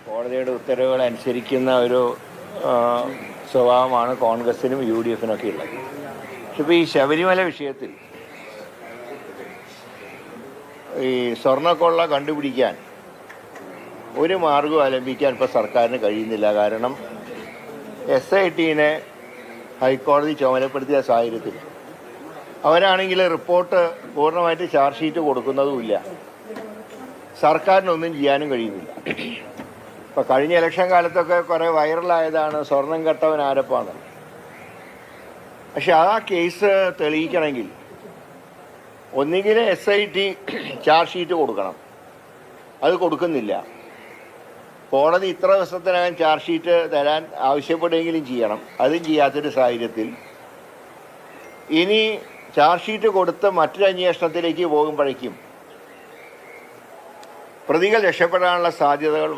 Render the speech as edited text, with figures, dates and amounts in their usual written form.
കോടതിയുടെ ഉത്തരവുകൾ അനുസരിക്കുന്ന ഒരു സ്വഭാവമാണ് കോൺഗ്രസിനും യു ഡി എഫിനൊക്കെ ഉള്ളത്. പക്ഷെ ഇപ്പോൾ ഈ ശബരിമല വിഷയത്തിൽ ഈ സ്വർണ്ണക്കൊള്ള കണ്ടുപിടിക്കാൻ ഒരു മാർഗവും അവലംബിക്കാൻ ഇപ്പോൾ സർക്കാരിന് കഴിയുന്നില്ല. കാരണം SIT-നെ ഹൈക്കോടതി ചുമതലപ്പെടുത്തിയ സാഹചര്യത്തിൽ അവരാണെങ്കിൽ റിപ്പോർട്ട് പൂർണ്ണമായിട്ട് ചാർജ് ഷീറ്റ് കൊടുക്കുന്നതുമില്ല. സർക്കാരിനൊന്നും ചെയ്യാനും കഴിയുന്നില്ല. ഇപ്പോൾ കഴിഞ്ഞ ഇലക്ഷൻ കാലത്തൊക്കെ കുറേ വൈറലായതാണ് സ്വർണം കെട്ടവൻ ആരപ്പാണ്. പക്ഷെ ആ കേസ് തെളിയിക്കണമെങ്കിൽ ഒന്നുകിൽ SIT ചാർജ് ഷീറ്റ് കൊടുക്കണം, അത് കൊടുക്കുന്നില്ല. കോടതി ഇത്ര ദിവസത്തിനകം ചാർജ് ഷീറ്റ് തരാൻ ആവശ്യപ്പെടുകയെങ്കിലും ചെയ്യണം, അതും ചെയ്യാത്തൊരു സാഹചര്യത്തിൽ ഇനി ചാർജ് ഷീറ്റ് കൊടുത്ത് മറ്റൊരു അന്വേഷണത്തിലേക്ക് പോകുമ്പോഴേക്കും പ്രതികൾ രക്ഷപ്പെടാനുള്ള സാധ്യതകൾ